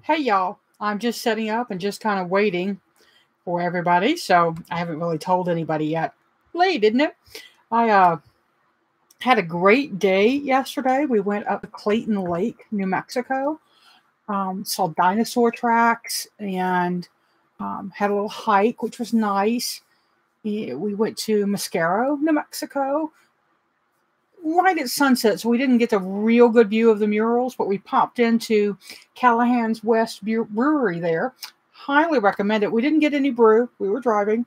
Hey y'all, I'm just setting up and just kind of waiting for everybody. So I haven't really told anybody yet. Late, isn't it? I had a great day yesterday. We went up to Clayton Lake, New Mexico, saw dinosaur tracks and had a little hike, which was nice. Yeah, we went to Mascaro, New Mexico, right at sunset, so we didn't get a real good view of the murals, but we popped into Callahan's West Brewery there. Highly recommend it. We didn't get any brew. We were driving,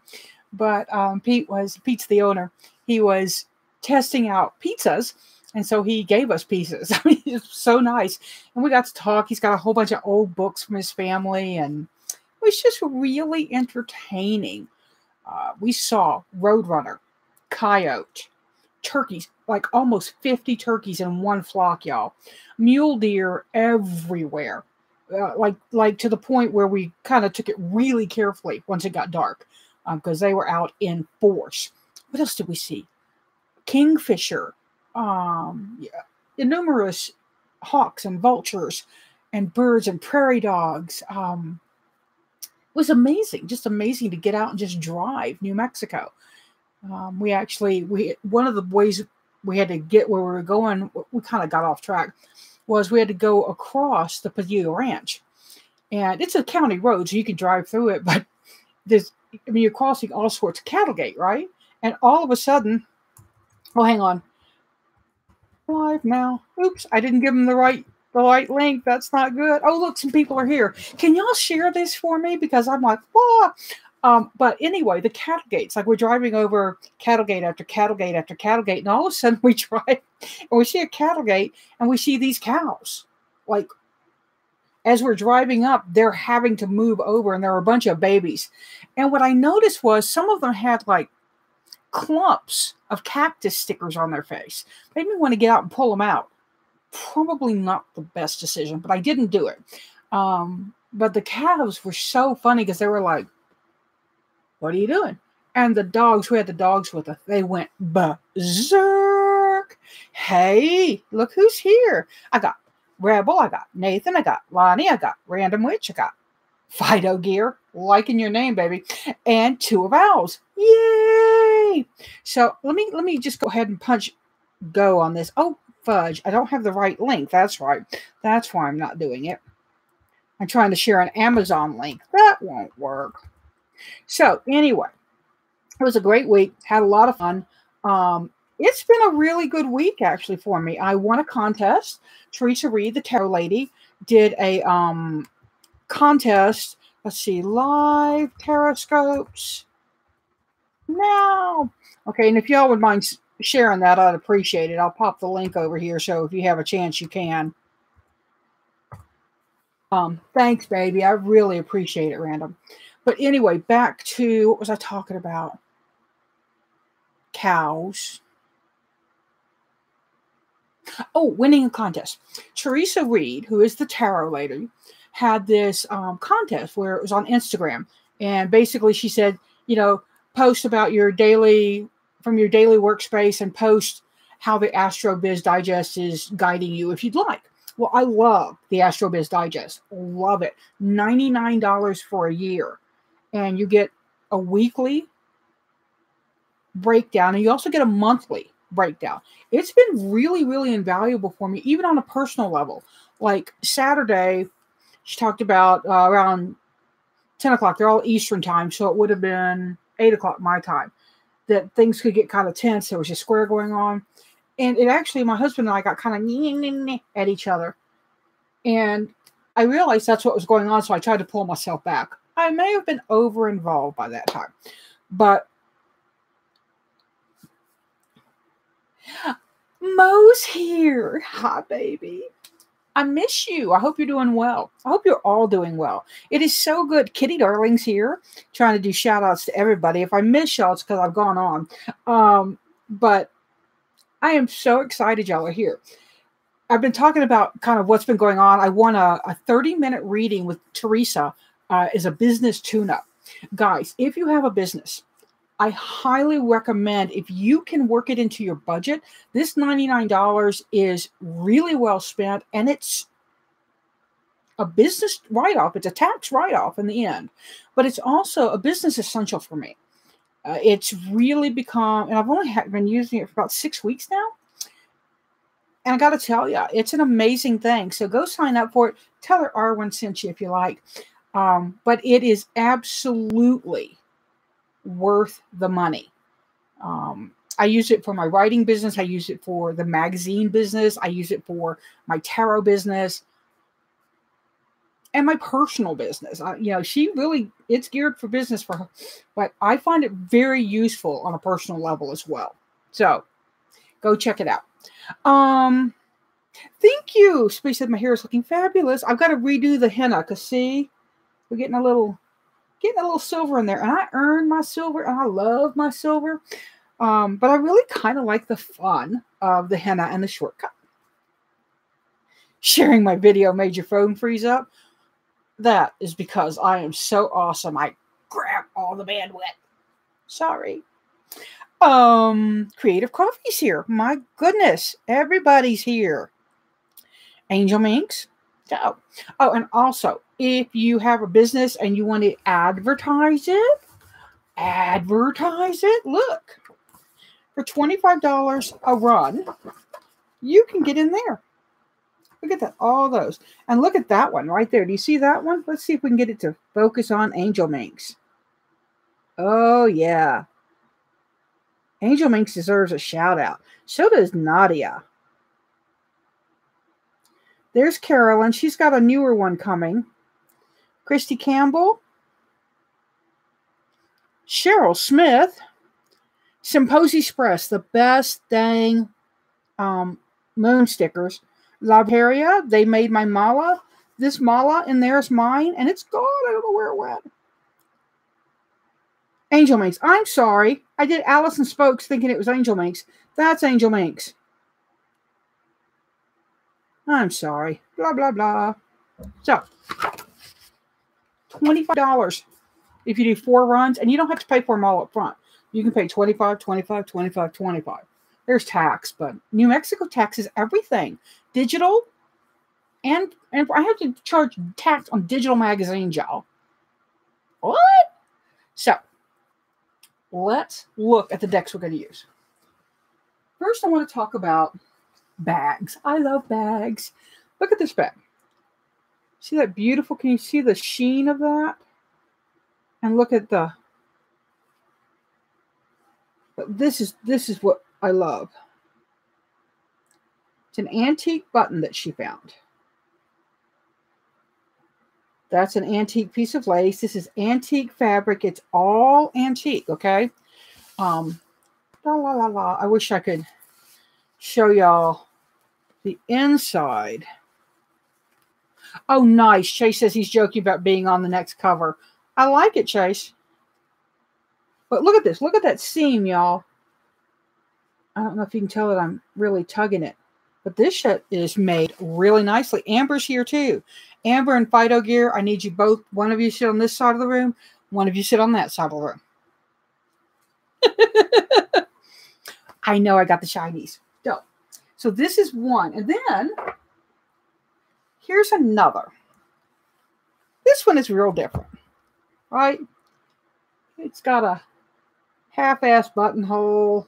but Pete's the owner. He was testing out pizzas, and so he gave us pizzas. I mean, it's so nice. And we got to talk. He's got a whole bunch of old books from his family, and it was just really entertaining. We saw Roadrunner, Coyote, turkeys, like almost 50 turkeys in one flock, y'all. Mule deer everywhere. Like to the point where we kind of took it really carefully once it got dark, because they were out in force. What else did we see? Kingfisher, yeah, numerous hawks and vultures and birds and prairie dogs. It was amazing, just amazing to get out and just drive New Mexico. We one of the ways we had to get where we were going, we kind of got off track, was we had to go across the Padilla Ranch. And it's a county road, so you can drive through it, but you're crossing all sorts of cattle gate, right? And all of a sudden, oh, hang on. Live now. Oops, I didn't give them the right link. That's not good. Oh, look, some people are here. Can y'all share this for me? Because I'm like, ah. But anyway, the cattle gates, like we're driving over cattle gate after cattle gate after cattle gate, and all of a sudden we drive and we see a cattle gate and we see these cows. Like, as we're driving up, they're having to move over, and there were a bunch of babies. And what I noticed was some of them had like clumps of cactus stickers on their face. Made me want to get out and pull them out. Probably not the best decision, but I didn't do it. But the cows were so funny because they were like, "What are you doing?" And the dogs, we had the dogs with us, they went berserk. Hey, look who's here. I got Rebel, I got Nathan, I got Lonnie, I got Random Witch, I got Fido Gear, liking your name, baby, and two of ours. Yay! So let me just go ahead and punch go on this. Oh, fudge, I don't have the right link. That's right. That's why I'm not doing it. I'm trying to share an Amazon link. That won't work. So anyway, it was a great week. Had a lot of fun. It's been a really good week actually for me. I won a contest. Teresa Reed, the tarot lady, did a contest. Let's see, live tarot scopes now. Okay, and if y'all would mind sharing that, I'd appreciate it. I'll pop the link over here, so if you have a chance, you can. Thanks, baby. I really appreciate it, Random. But anyway, back to, what was I talking about? Cows. Oh, winning a contest. Teresa Reed, who is the tarot lady, had this contest where it was on Instagram. And basically she said, post about your daily workspace and post how the Astro Biz Digest is guiding you if you'd like. Well, I love the Astro Biz Digest. Love it. $99 for a year. And you get a weekly breakdown, and you also get a monthly breakdown. It's been really, really invaluable for me, even on a personal level. Like Saturday, she talked about around 10 o'clock. They're all Eastern time, so it would have been 8 o'clock my time, that things could get kind of tense. There was a square going on. And it actually, my husband and I got kind of at each other. And I realized that's what was going on, so I tried to pull myself back. I may have been over-involved by that time. But Mo's here. Hi, baby. I miss you. I hope you're doing well. I hope you're all doing well. It is so good. Kitty Darling's here, trying to do shout-outs to everybody. If I miss y'all, it's because I've gone on. But I am so excited y'all are here. I've been talking about kind of what's been going on. I won a 30-minute reading with Teresa as a business tune-up. Guys, if you have a business, I highly recommend, if you can work it into your budget, this $99 is really well spent, and it's a business write-off. It's a tax write-off in the end, but it's also a business essential for me. It's really become, and I've only been using it for about 6 weeks now. And I got to tell you, it's an amazing thing. So go sign up for it. Tell her Arwen sent you if you like. But it is absolutely worth the money. I use it for my writing business. I use it for the magazine business. I use it for my tarot business and my personal business. It's geared for business for her, but I find it very useful on a personal level as well. So go check it out. Thank you. Somebody said my hair is looking fabulous. I've got to redo the henna because see, we're getting a little silver in there, and I earned my silver, and I love my silver. But I really kind of like the fun of the henna and the shortcut. Sharing my video made your phone freeze up. That is because I am so awesome. I grab all the bandwidth. Sorry. Creative Coffee's here. My goodness, everybody's here. Angel Minx. Oh, and also, if you have a business and you want to advertise it, look. For $25 a run, you can get in there. Look at that, all those. And look at that one right there. Do you see that one? Let's see if we can get it to focus on Angel Minx. Oh, yeah. Angel Minx deserves a shout out. So does Nadia. There's Carolyn. She's got a newer one coming. Christy Campbell. Cheryl Smith. Symposi Express, the best dang moon stickers. Labharia, they made my mala. This mala in there is mine, and it's gone. I don't know where it went. Angel Minx. I'm sorry. I did Allison Spokes thinking it was Angel Minx. That's Angel Minx. I'm sorry. Blah, blah, blah. So, $25 if you do 4 runs, and you don't have to pay for them all up front. You can pay $25, $25, $25, $25. There's tax, but New Mexico taxes everything. Digital, and I have to charge tax on digital magazines, y'all. What? So, let's look at the decks we're going to use. First, I want to talk about bags. I love bags. Look at this bag. See that beautiful? Can you see the sheen of that? And look at the... But this is what I love. It's an antique button that she found. That's an antique piece of lace. This is antique fabric. It's all antique, okay? La la la la. I wish I could show y'all the inside. Oh, nice. Chase says he's joking about being on the next cover. I like it, Chase. But look at this. Look at that seam, y'all. I don't know if you can tell that I'm really tugging it. But this shit is made really nicely. Amber's here too. Amber and Fido Gear, I need you both. One of you sit on this side of the room. One of you sit on that side of the room. I know I got the shinies. So this is one. And then here's another. This one is real different. Right? It's got a half-ass buttonhole.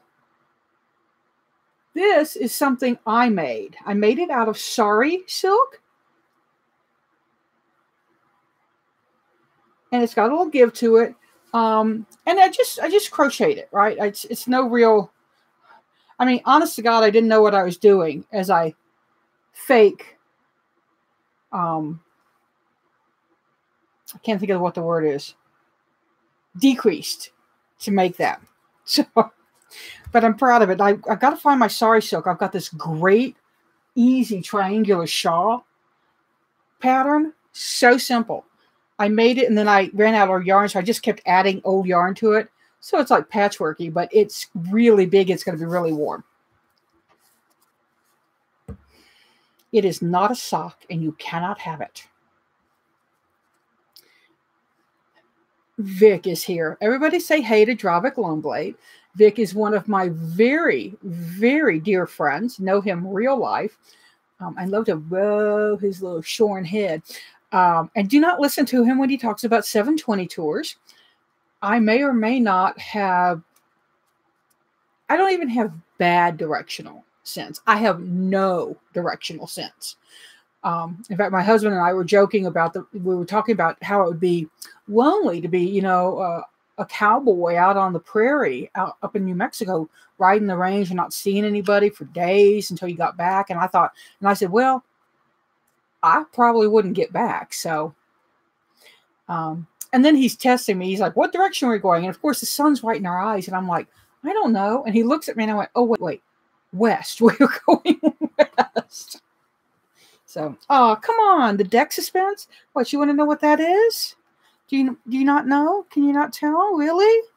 This is something I made. I made it out of sari silk. And it's got a little give to it. And I just crocheted it, right? It's no real... I mean, honest to God, I didn't know what I was doing as I fake... I can't think of what the word is. Decreased to make that. So... But I'm proud of it. I've got to find my sari silk. I've got this great, easy triangular shawl pattern. So simple. I made it and then I ran out of yarn, so I just kept adding old yarn to it. So it's like patchworky, but it's really big. It's going to be really warm. It is not a sock, and you cannot have it. Vic is here. Everybody say hey to Dravik Loneblade. Vic is one of my very, very dear friends. Know him real life. I love to roll his little shorn head. And do not listen to him when he talks about 720 tours. I may or may not have, I don't even have bad directional sense. I have no directional sense. In fact, my husband and I were joking about we were talking about how it would be lonely to be, a cowboy out on the prairie out up in New Mexico, riding the range and not seeing anybody for days until you got back. And I said, well, I probably wouldn't get back. So, and then he's testing me. He's like, what direction are we going? And of course the sun's right in our eyes. And I'm like, I don't know. And he looks at me and I went, oh, wait, west. We're going west. So, oh, come on. The deck suspense. What, you want to know what that is? Do you not know? Can you not tell? Really?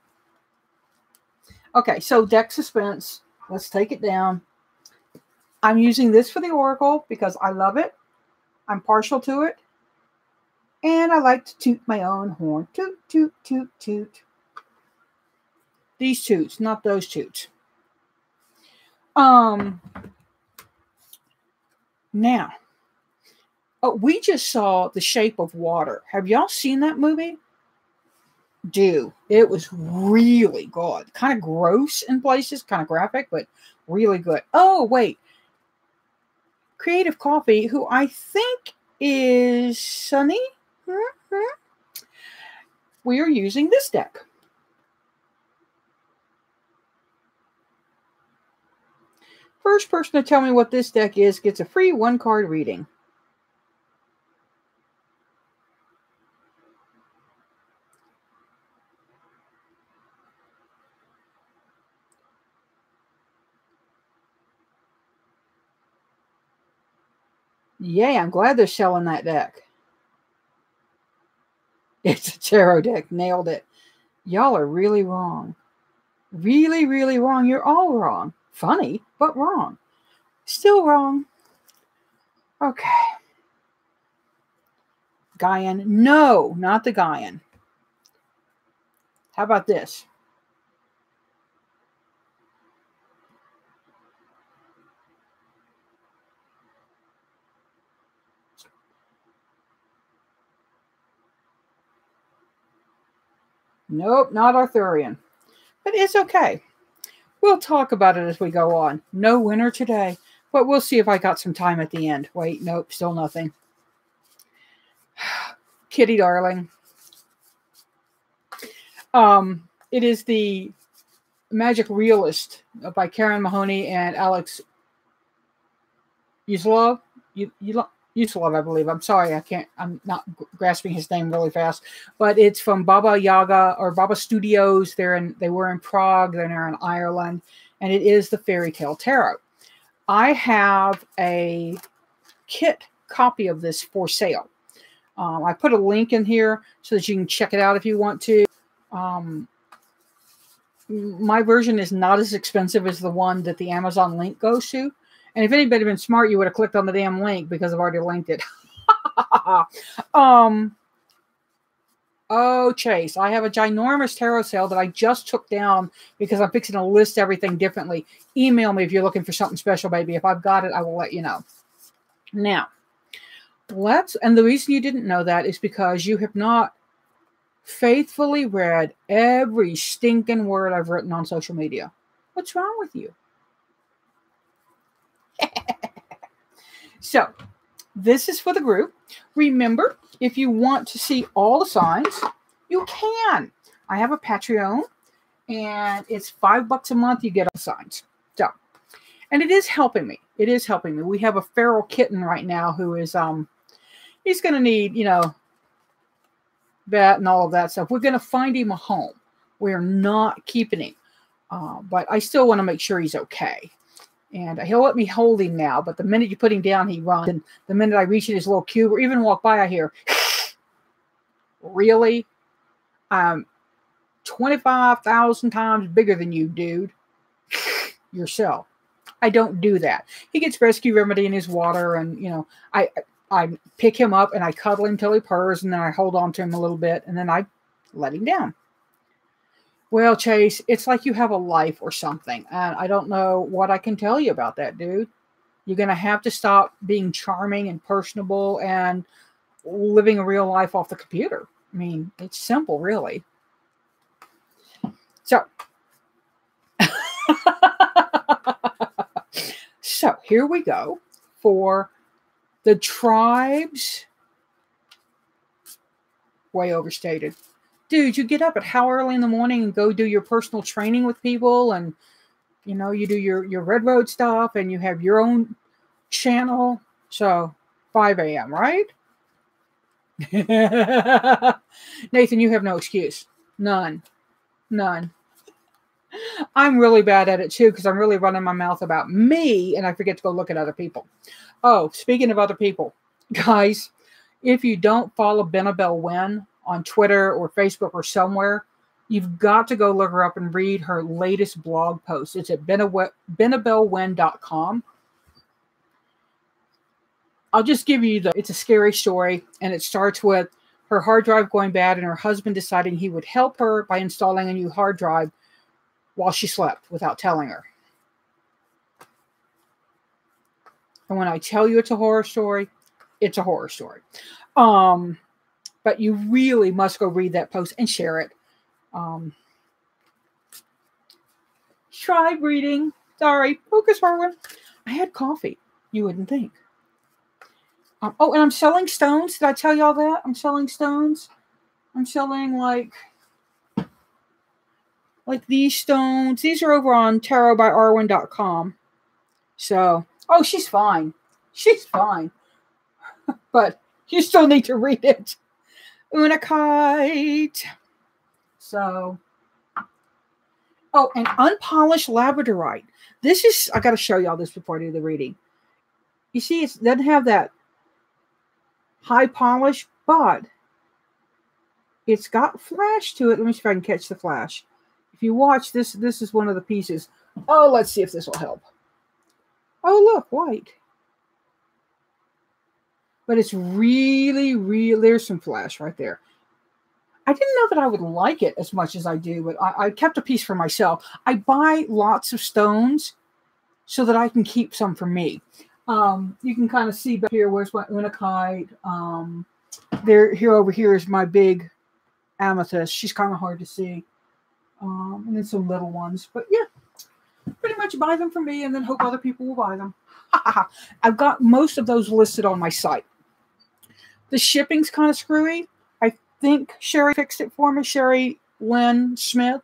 Okay. So deck suspense. Let's take it down. I'm using this for the Oracle because I love it. I'm partial to it. And I like to toot my own horn. Toot, toot, toot, toot. These toots, not those toots. Now, we just saw The Shape of Water. Have y'all seen that movie? It was really good. Kind of gross in places, kind of graphic, but really good. Oh, wait. Creative Coffee, who I think is Sunny. We are using this deck. First person to tell me what this deck is gets a free 1-card reading. Yay, I'm glad they're selling that deck. It's a tarot deck. Nailed it. Y'all are really wrong. Really, really wrong. You're all wrong. Funny, but wrong. Still wrong. Okay. Gaian. No, not the Gaian. How about this? Nope, not Arthurian. But it's okay. We'll talk about it as we go on. No winner today, but we'll see if I got some time at the end. Wait, nope, still nothing. Kitty darling. It is the Magic Realist by Karen Mahoney and Alex Uslov. Uslov, I believe. I'm sorry, I'm not grasping his name really fast, but it's from Baba Yaga or Baba Studios. They were in Prague, they're in Ireland, and it is the Fairy Tale Tarot. I have a kit copy of this for sale. I put a link in here so that you can check it out if you want to. My version is not as expensive as the one that the Amazon link goes to. And if anybody had been smart, you would have clicked on the damn link because I've already linked it. Oh, Chase, I have a ginormous tarot sale that I just took down because I'm fixing to list everything differently. Email me if you're looking for something special, baby. If I've got it, I will let you know. Now, and the reason you didn't know that is because you have not faithfully read every stinking word I've written on social media. What's wrong with you? So, this is for the group. Remember, if you want to see all the signs, you can. I have a Patreon, and it's $5 a month. You get all the signs. So, and it is helping me. It is helping me. We have a feral kitten right now who is, he's going to need, vet and all of that stuff. We're going to find him a home. We're not keeping him. But I still want to make sure he's okay. And he'll let me hold him now. But the minute you put him down, he runs. And the minute I reach in his little cube or even walk by, I hear, really? I'm 25,000 times bigger than you, dude. Yourself. I don't do that. He gets rescue remedy in his water. And, I pick him up and I cuddle him till he purrs. And then I hold on to him a little bit. And then I let him down. Well, Chase, it's like you have a life or something. And I don't know what I can tell you about that, dude. You're going to have to stop being charming and personable and living a real life off the computer. I mean, it's simple, really. So, so here we go for the tribes. Way overstated. Dude, you get up at how early in the morning and go do your personal training with people, and you do your Red Road stuff, and you have your own channel. So 5 a.m., right? Nathan, you have no excuse. None. I'm really bad at it too, because I'm really running my mouth about me and I forget to go look at other people. Oh, speaking of other people, guys, if you don't follow Benabel Wen on Twitter or Facebook or somewhere, you've got to go look her up and read her latest blog post. It's at benabelwen.com. I'll just give you it's a scary story, and it starts with her hard drive going bad and her husband deciding he would help her by installing a new hard drive while she slept without telling her. And when I tell you it's a horror story, it's a horror story. But you really must go read that post and share it. Tribe reading. Sorry. Focus, Arwen. I had coffee. You wouldn't think. Oh, and I'm selling stones. Did I tell y'all that? I'm selling stones. I'm selling like these stones. These are over on tarotbyarwen.com. So, oh, she's fine. She's fine. But you still need to read it. Unakite. So, oh, and unpolished labradorite. This is, I got to show y'all this before I do the reading. You see, it doesn't have that high polish, but it's got flash to it. Let me see if I can catch the flash. If you watch this, this is one of the pieces. Oh, let's see if this will help. Oh, look, white. But it's really, really, there's some flash right there. I didn't know that I would like it as much as I do, but I kept a piece for myself. I buy lots of stones so that I can keep some for me. You can kind of see back here, where's my unakite. Over here is my big amethyst. She's kind of hard to see. And then some little ones. But yeah, pretty much buy them for me and then hope other people will buy them. I've got most of those listed on my site. The shipping's kind of screwy. I think Sherry fixed it for me. Sherry Lynn Smith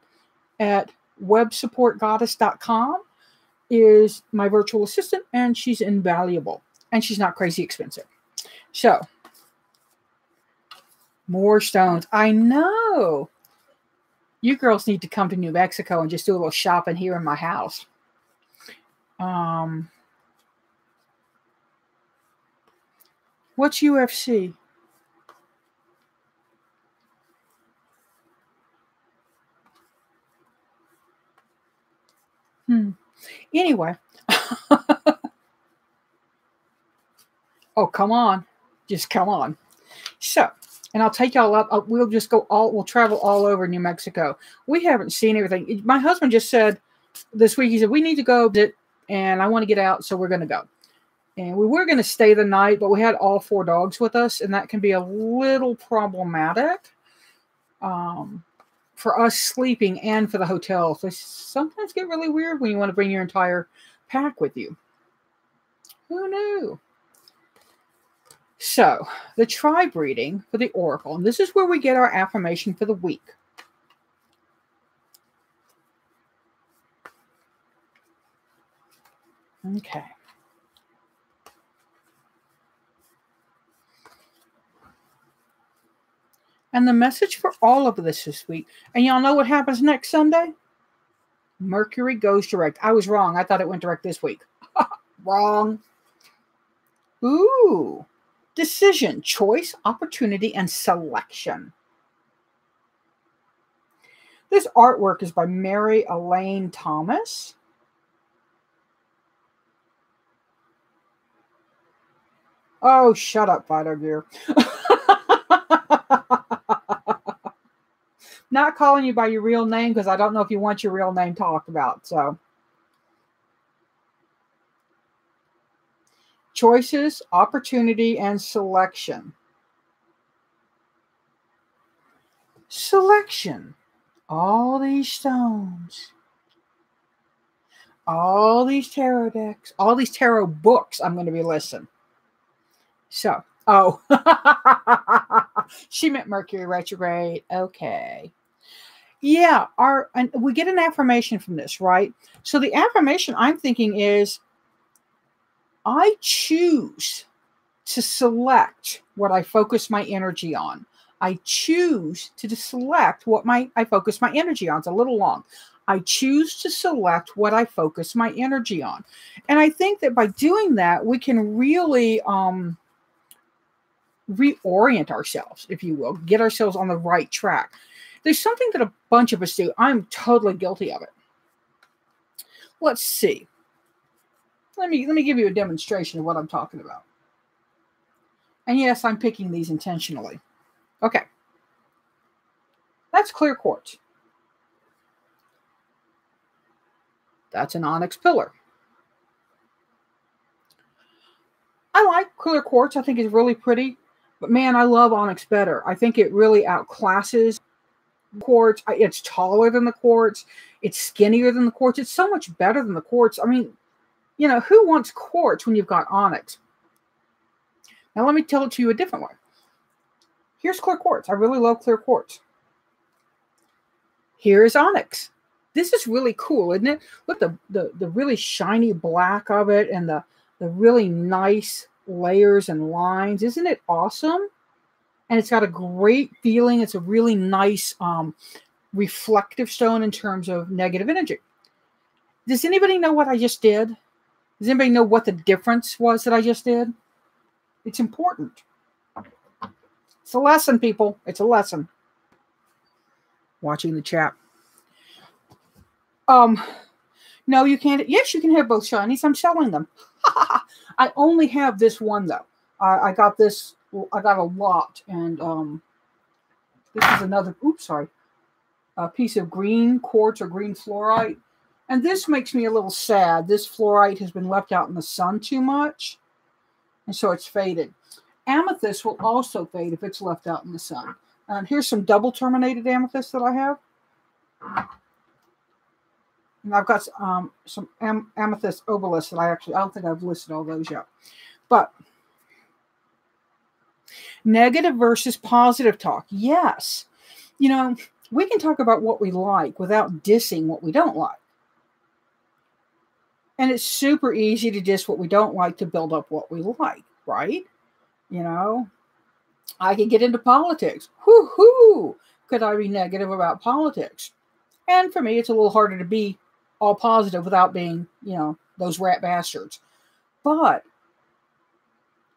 at websupportgoddess.com is my virtual assistant, and she's invaluable. And she's not crazy expensive. So, more stones. I know. You girls need to come to New Mexico and just do a little shopping here in my house. What's UFC? Anyway. Oh, come on. Just come on. So, and I'll take y'all up. We'll travel all over New Mexico. We haven't seen everything. My husband just said this week, he said, we need to go, and I want to get out, so we're going to go. And we were going to stay the night, but we had all 4 dogs with us, and that can be a little problematic for us sleeping and for the hotel. So sometimes get really weird when you want to bring your entire pack with you. Who knew? So, the tribe reading for the oracle, and this is where we get our affirmation for the week. Okay. And the message for all of this week, and y'all know what happens next Sunday? Mercury goes direct. I was wrong. I thought it went direct this week. Wrong. Ooh. Decision, choice, opportunity, and selection. This artwork is by Mary Elaine Thomas. Oh, shut up, Fido Gear. Not calling you by your real name because I don't know if you want your real name talked about. So, choices, opportunity, and selection. selection. All these stones. All these tarot decks. All these tarot books I'm going to be listing. So, oh. She meant Mercury retrograde. Okay. Yeah, and we get an affirmation from this, right? So the affirmation I'm thinking is, I choose to select what I focus my energy on. I choose to select what I focus my energy on. It's a little long. I choose to select what I focus my energy on. And I think that by doing that, we can really reorient ourselves, if you will, get ourselves on the right track. There's something that a bunch of us do. I'm totally guilty of it. Let's see. Let me give you a demonstration of what I'm talking about. And yes, I'm picking these intentionally. Okay. That's clear quartz. That's an onyx pillar. I like clear quartz. I think it's really pretty. But man, I love onyx better. I think it really outclasses quartz. It's taller than the quartz. It's skinnier than the quartz. It's so much better than the quartz. I mean, you know, who wants quartz when you've got onyx? Now, let me tell it to you a different way. Here's clear quartz. I really love clear quartz. Here's onyx. This is really cool, isn't it? Look, the really shiny black of it and the really nice layers and lines. Isn't it awesome? And it's got a great feeling. It's a really nice reflective stone in terms of negative energy. Does anybody know what I just did? Does anybody know what the difference was that I just did? It's important. It's a lesson, people. It's a lesson. Watching the chat. No, you can't. Yes, you can have both shinies. I'm selling them. I only have this one, though. I got this. I got a lot. And this is another, a piece of green quartz or green fluorite. And this makes me a little sad. This fluorite has been left out in the sun too much. And so it's faded. Amethyst will also fade if it's left out in the sun. And here's some double terminated amethyst that I have. And I've got some amethyst obelisks that I don't think I've listed all those yet. But negative versus positive talk. Yes. You know, we can talk about what we like without dissing what we don't like. And it's super easy to diss what we don't like to build up what we like, right? You know, I can get into politics. Whoo-hoo! Could I be negative about politics? And for me, it's a little harder to be all positive without being, you know, those rat bastards. But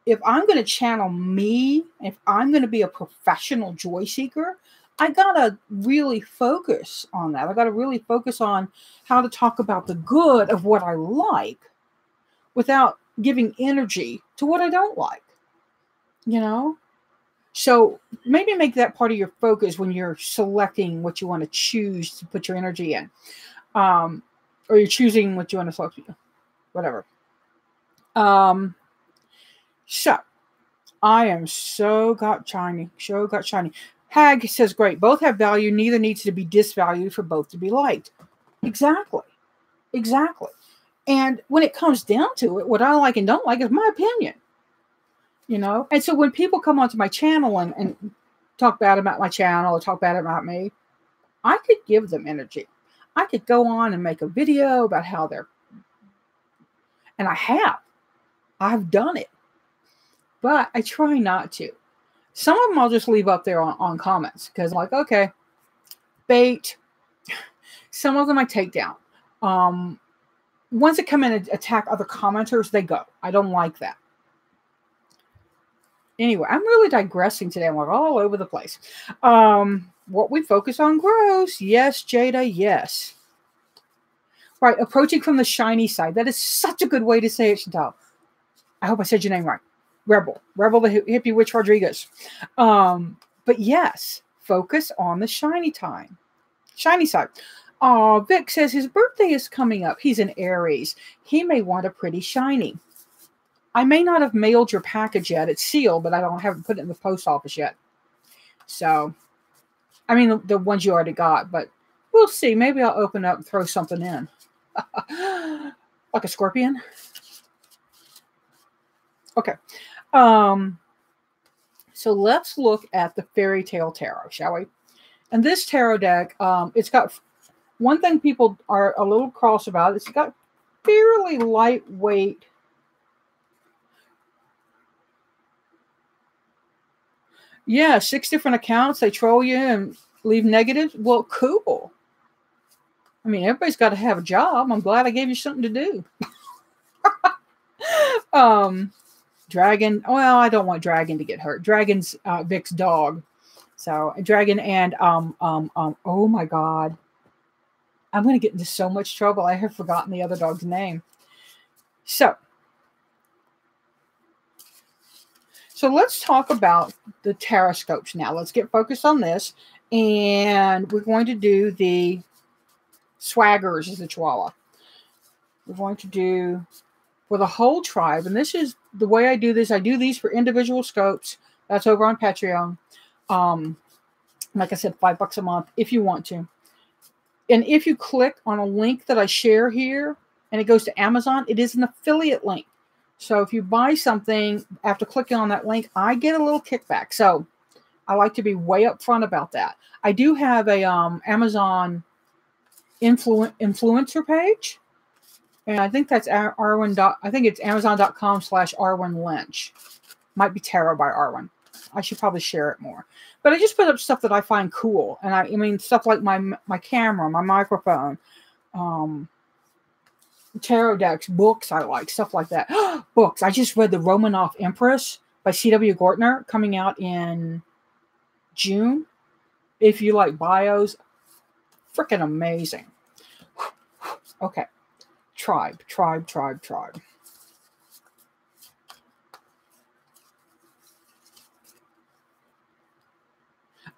if I'm going to channel me, if I'm going to be a professional joy seeker, I got to really focus on that. I got to really focus on how to talk about the good of what I like without giving energy to what I don't like, you know? So maybe make that part of your focus when you're selecting what you want to choose to put your energy in. Or you're choosing what you want to select, whatever. So I am so got shiny. Hag says, great. Both have value. Neither needs to be disvalued for both to be liked. Exactly. And when it comes down to it, what I like and don't like is my opinion. You know? And so when people come onto my channel and talk bad about my channel or talk bad about me, I could give them energy. I could go on and make a video about how they're, and I've done it, but I try not to. Some of them I'll just leave up there on comments because I'm like, okay, bait. Some of them I take down. Ones that come in and attack other commenters, they go. I don't like that. Anyway, I'm really digressing today. I'm like all over the place. What we focus on grows. Yes, Jada, yes. Right, approaching from the shiny side. That is such a good way to say it, Chantal. I hope I said your name right. Rebel the hippie witch Rodriguez. But yes, focus on the shiny side. Vic says his birthday is coming up. He's an Aries. He may want a pretty shiny. I may not have mailed your package yet. It's sealed, but I haven't put it in the post office yet. So I mean, the ones you already got, but we'll see. Maybe I'll open up and throw something in. Like a scorpion. Okay. So let's look at the Fairy Tale Tarot, shall we? And this tarot deck, it's got one thing people are a little cross about. It's got fairly lightweight. Yeah, 6 different accounts. They troll you and leave negatives. Well, cool. I mean, everybody's got to have a job. I'm glad I gave you something to do. Dragon. Well, I don't want Dragon to get hurt. Dragon's Vic's dog. So Dragon and oh my God, I'm going to get into so much trouble. I have forgotten the other dog's name. So let's talk about the taroscopes now. Let's get focused on this, and we're going to do the swaggers as the Chihuahua. We're going to do for the whole tribe, and this is the way I do this. I do these for individual scopes. That's over on Patreon. Like I said, $5 a month if you want to. And if you click on a link that I share here and it goes to Amazon, it is an affiliate link. So if you buy something after clicking on that link, I get a little kickback. So I like to be way upfront about that. I do have a Amazon influencer page. And I think that's Arwen. I think it's Amazon.com/Arwen Lynch. Might be Tarot by Arwen. I should probably share it more. But I just put up stuff that I find cool. And I mean, stuff like my camera, my microphone, tarot decks, books I like, stuff like that. Books. I just read The Romanov Empress by C.W. Gortner coming out in June. If you like bios, freaking amazing. Okay. Tribe.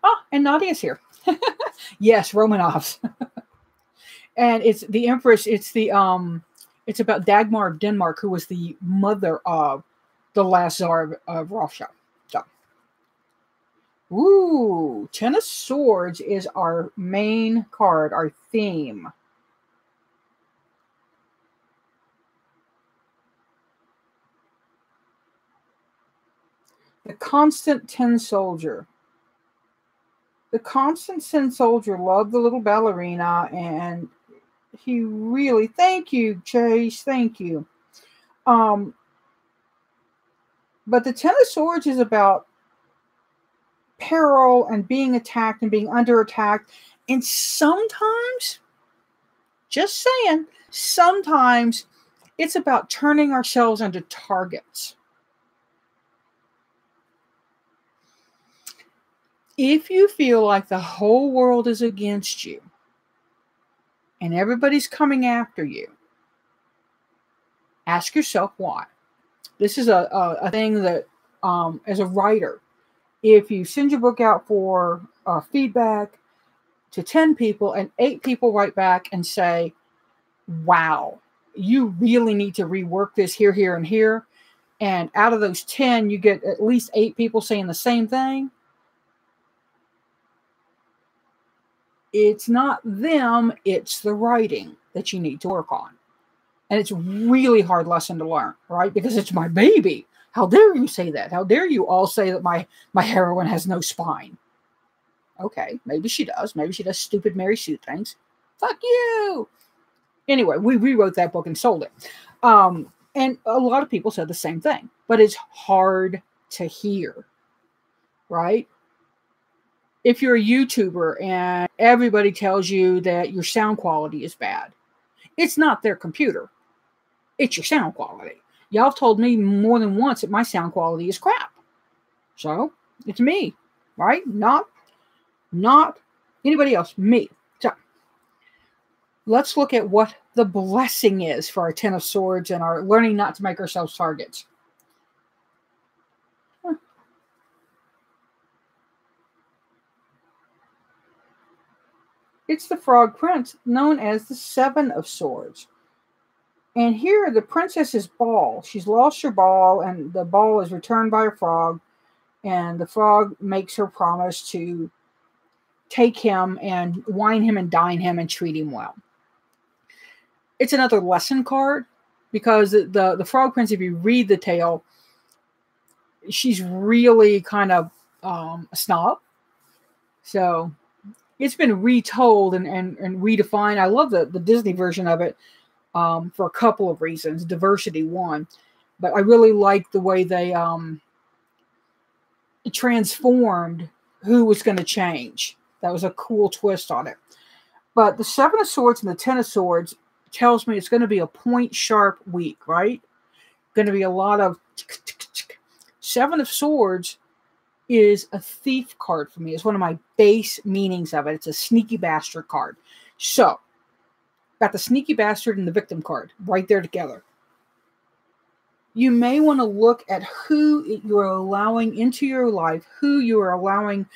Oh, and Nadia's here. Yes, Romanovs. And it's the Empress. It's the it's about Dagmar of Denmark, who was the mother of the last Tsar of Russia. So, ooh, Ten of Swords is our main card, our theme. The Constant Tin Soldier. The Constant Tin Soldier loved the little ballerina, and he really, thank you, Chase, thank you. But the Ten of Swords is about peril and being attacked and being under attack. And sometimes, just saying, sometimes it's about turning ourselves into targets. If you feel like the whole world is against you and everybody's coming after you, ask yourself why. This is a thing that, as a writer, if you send your book out for feedback to 10 people and 8 people write back and say, wow, you really need to rework this here, here, and here. And out of those 10, you get at least 8 people saying the same thing. It's not them, it's the writing that you need to work on. And it's a really hard lesson to learn, right? Because it's my baby. How dare you say that? How dare you all say that my heroine has no spine? Okay, maybe she does. Maybe she does stupid Mary Sue things. Fuck you! Anyway, we rewrote that book and sold it. And a lot of people said the same thing. But it's hard to hear, right? If you're a YouTuber and everybody tells you that your sound quality is bad, it's not their computer. It's your sound quality. Y'all have told me more than once that my sound quality is crap. So, it's me, right? Not anybody else, me. So, let's look at what the blessing is for our Ten of Swords and our learning not to make ourselves targets. It's the Frog Prince, known as the Seven of Swords. And here, the princess's ball. She's lost her ball, and the ball is returned by a frog. And the frog makes her promise to take him and wine him and dine him and treat him well. It's another lesson card because the Frog Prince, if you read the tale, she's really kind of a snob. So it's been retold and redefined. I love the Disney version of it for a couple of reasons. Diversity, one. But I really like the way they transformed who was going to change. That was a cool twist on it. But the Seven of Swords and the Ten of Swords tells me it's going to be a point-sharp week, right? Going to be a lot of... Seven of Swords is a thief card for me. It's one of my base meanings of it. It's a sneaky bastard card. So, got the sneaky bastard and the victim card right there together. You may want to look at who you're allowing into your life, who you are allowing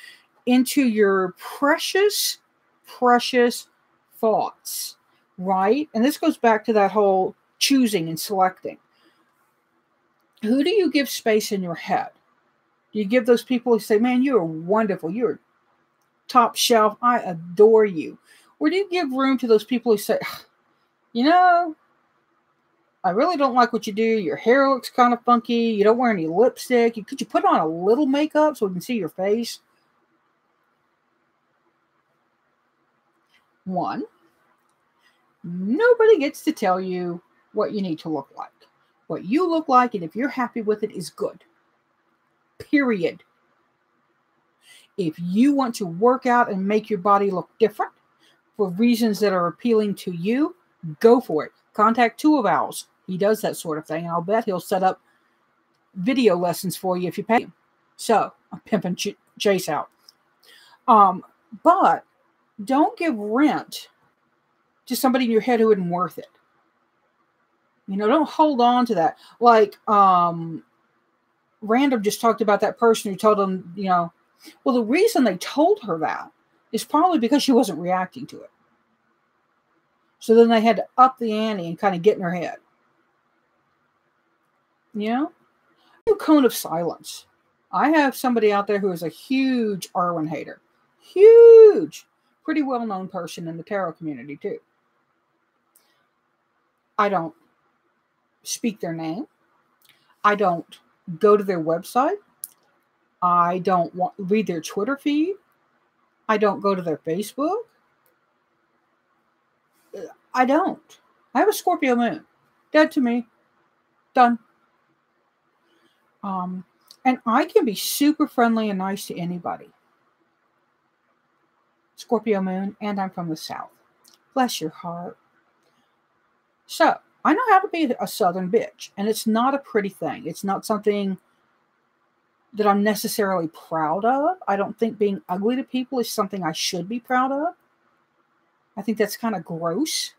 into your precious, precious thoughts, right? And this goes back to that whole choosing and selecting. Who do you give space in your head? Do you give those people who say, man, you're wonderful, you're top shelf, I adore you? Or do you give room to those people who say, you know, I really don't like what you do. Your hair looks kind of funky. You don't wear any lipstick. Could you put on a little makeup so we can see your face? One, nobody gets to tell you what you need to look like. What you look like, and if you're happy with it, is good. Period. If you want to work out and make your body look different for reasons that are appealing to you, go for it. Contact Two of Owls. He does that sort of thing, and I'll bet he'll set up video lessons for you if you pay him. So, I'm pimping Chase out. But don't give rent to somebody in your head who isn't worth it. You know, don't hold on to that. Like, Random just talked about that person who told him, you know, well, the reason they told her that is probably because she wasn't reacting to it. So then they had to up the ante and kind of get in her head. You know? Cone of silence. I have somebody out there who is a huge Arwen hater. Huge. Pretty well-known person in the tarot community, too. I don't speak their name. I don't go to their website. I don't read their Twitter feed. I don't go to their Facebook. I don't. I have a Scorpio moon. Dead to me. Done. And I can be super friendly and nice to anybody. Scorpio moon, and I'm from the South. Bless your heart. So, I know how to be a Southern bitch, and it's not a pretty thing. It's not something that I'm necessarily proud of. I don't think being ugly to people is something I should be proud of. I think that's kind of gross.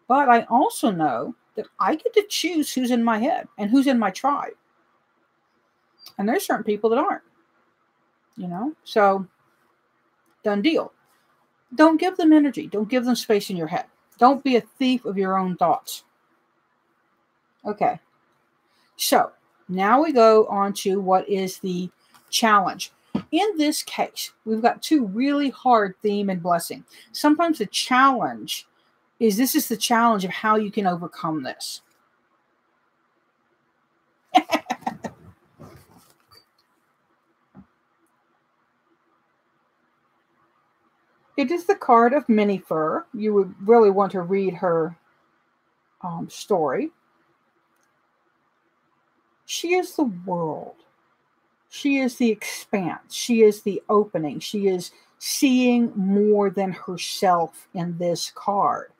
But I also know that I get to choose who's in my head and who's in my tribe. And there's certain people that aren't. You know? So, done deal. Don't give them energy. Don't give them space in your head. Don't be a thief of your own thoughts. Okay. So, now we go on to what is the challenge. In this case, we've got two really hard theme and blessing. Sometimes the challenge is, this is the challenge of how you can overcome this. It is the card of Minifur. You would really want to read her story. She is the world. She is the expanse. She is the opening. She is seeing more than herself in this card.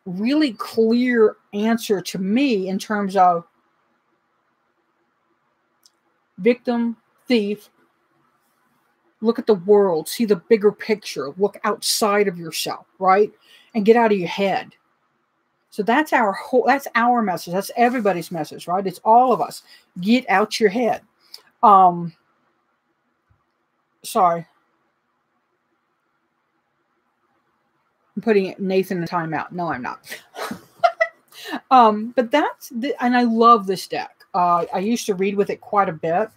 Really clear answer to me in terms of victim, thief. Look at the world. See the bigger picture. Look outside of yourself, right? And get out of your head. So that's our message. That's everybody's message, right? It's all of us. Get out your head. Sorry. I'm putting Nathan in timeout. No, I'm not. But and I love this deck. I used to read with it quite a bit.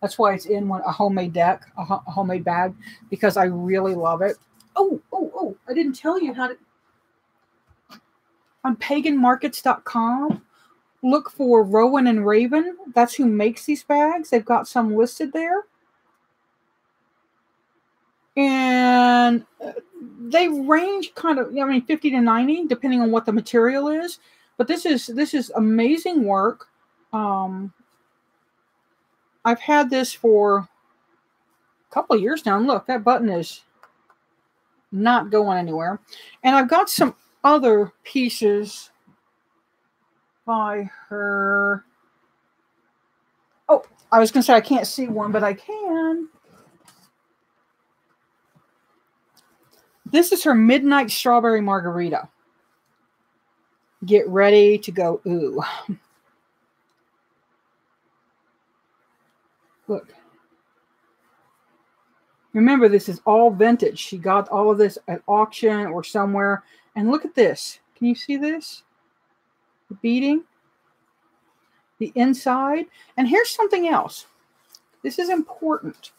That's why it's in a homemade deck, a homemade bag, because I really love it. Oh, I didn't tell you how to. On paganmarkets.com, look for Rowan and Raven. That's who makes these bags. They've got some listed there. And they range kind of, 50 to 90, depending on what the material is. But this is amazing work. I've had this for a couple of years now. And look, that button is not going anywhere. And I've got some other pieces by her. Oh, I was going to say I can't see one, but I can. This is her Midnight Strawberry Margarita. Get ready to go ooh. Look. Remember, this is all vintage. She got all of this at auction or somewhere. And look at this. Can you see this? The beading. The inside. And here's something else. This is important.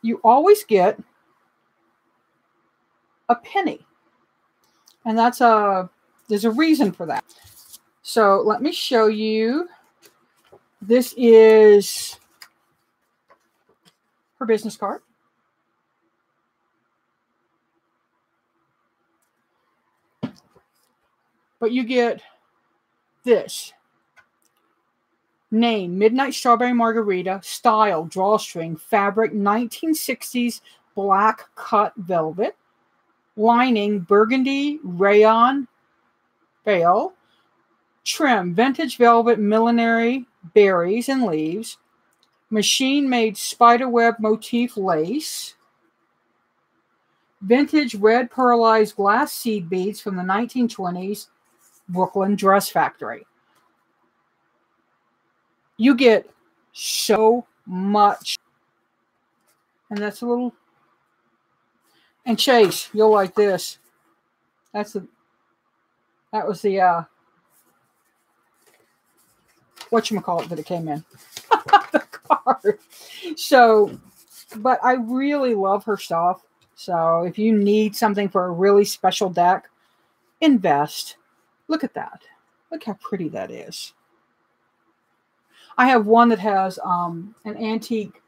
You always get a penny. And there's a reason for that. So let me show you. This is her business card. But you get this. Name, Midnight Strawberry Margarita, style, drawstring, fabric, 1960s black cut velvet, lining, burgundy, rayon, veil, trim, vintage velvet, millinery, berries and leaves, machine-made spiderweb motif lace, vintage red pearlized glass seed beads from the 1920s, Brooklyn Dress Factory. You get so much. And that's a little. And Chase, you'll like this. That was the whatchamacallit that it came in. The card. So, but I really love her stuff. So if you need something for a really special deck, invest. Look at that. Look how pretty that is. I have one that has an antique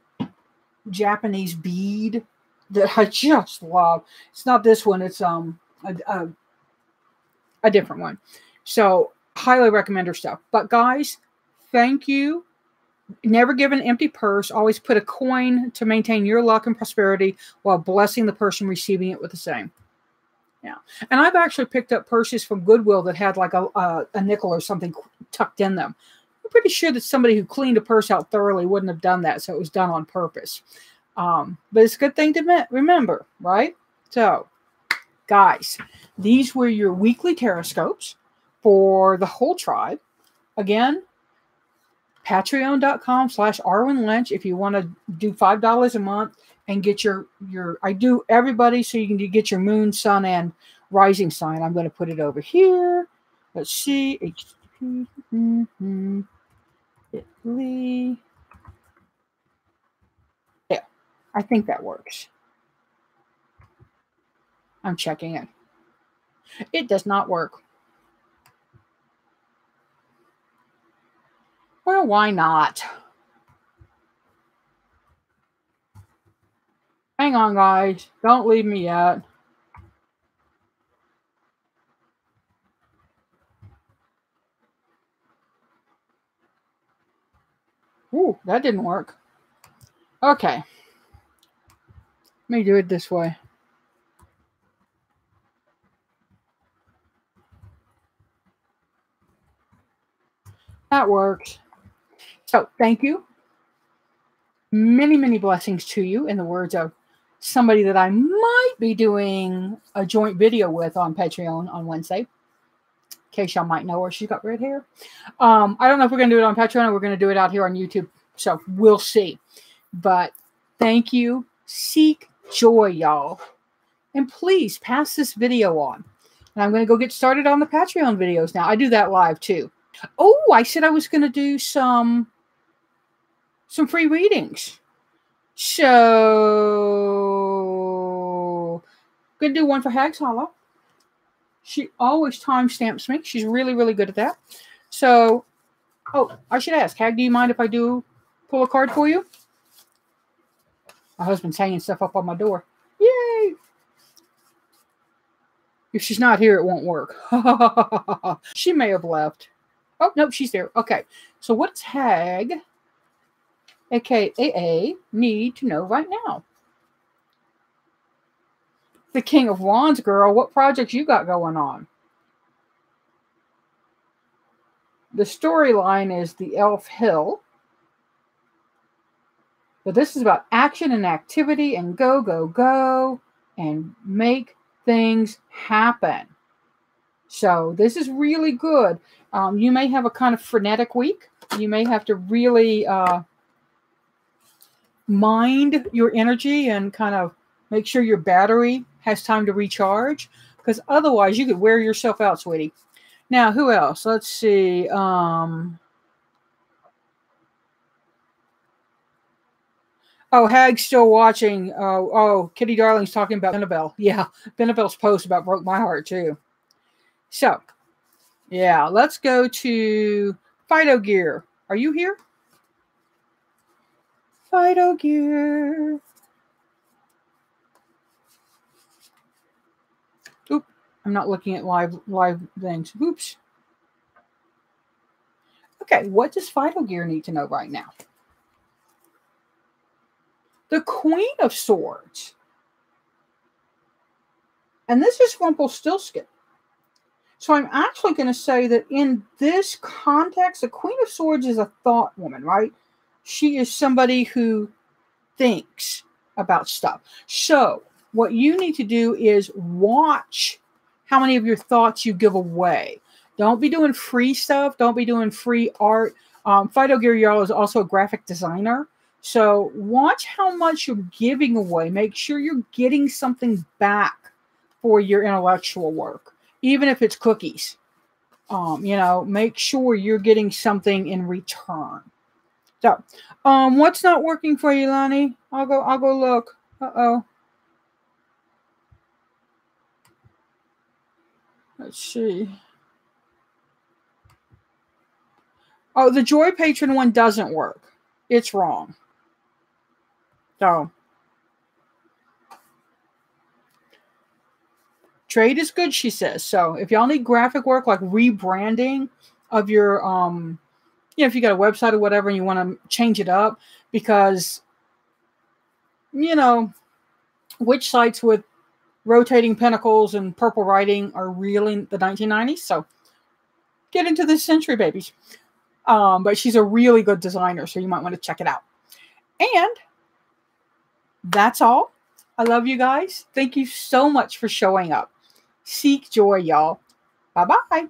Japanese bead that I just love. It's not this one. It's a different one. So highly recommend her stuff. But guys, thank you. Never give an empty purse. Always put a coin to maintain your luck and prosperity while blessing the person receiving it with the same. Yeah. And I've actually picked up purses from Goodwill that had like a nickel or something tucked in them. I'm pretty sure that somebody who cleaned a purse out thoroughly wouldn't have done that, so it was done on purpose. But it's a good thing to remember, right? So, guys, these were your weekly Terrascopes for the whole tribe. Again, patreon.com/Arwen Lynch if you want to do $5 a month and get your I do everybody so you can get your moon, sun, and rising sign. I'm going to put it over here. Let's see. Italy. Yeah, I think that works. I'm checking it. It does not work. Well, why not? Hang on, guys. Don't leave me yet. Ooh, that didn't work. Okay. Let me do it this way. That works. So, thank you. Many, many blessings to you in the words of somebody that I might be doing a joint video with on Patreon on Wednesday. In case y'all might know her. She's got red hair. I don't know if we're going to do it on Patreon or we're going to do it out here on YouTube. So, we'll see. But thank you. Seek joy, y'all. And please pass this video on. And I'm going to go get started on the Patreon videos now. I do that live too. Oh, I said I was going to do some free readings. So, going to do one for Hag's Hollow. She always timestamps me. She's really, really good at that. So, oh, I should ask, Hag, do you mind if I do pull a card for you? My husband's hanging stuff up on my door. Yay! If she's not here, it won't work. She may have left. Oh, nope, she's there. Okay. So what's Hag, aka, need to know right now? The King of Wands, girl. What projects you got going on? The storyline is the Elf Hill. But this is about action and activity and go, go, go. And make things happen. So this is really good. You may have a kind of frenetic week. You may have to really mind your energy and kind of make sure your battery has time to recharge, because otherwise you could wear yourself out, sweetie. Now, who else? Let's see. Oh, Hag's still watching. Oh, Kitty Darling's talking about Benabel. Yeah, Benabel's post about broke my heart too. So, yeah, let's go to Fido Gear. Are you here? Fido Gear. Oop, I'm not looking at live things. Oops. Okay, what does Fido Gear need to know right now? The Queen of Swords. And this is Rumpelstiltskin. So I'm actually going to say that in this context, the Queen of Swords is a thought woman, right? She is somebody who thinks about stuff. So what you need to do is watch how many of your thoughts you give away. Don't be doing free stuff. Don't be doing free art. Fido Gear, y'all, is also a graphic designer. So watch how much you're giving away. Make sure you're getting something back for your intellectual work. Even if it's cookies, make sure you're getting something in return. So, what's not working for you, Lonnie? I'll go look. Uh-oh. Let's see. Oh, the Joy Patron one doesn't work. It's wrong. So, trade is good, she says. So if y'all need graphic work, like rebranding of your, if you got a website or whatever and you want to change it up, because, which sites with rotating pinnacles and purple writing are really the 1990s. So get into this century, babies. But she's a really good designer, so you might want to check it out. And that's all. I love you guys. Thank you so much for showing up. Seek joy, y'all. Bye-bye.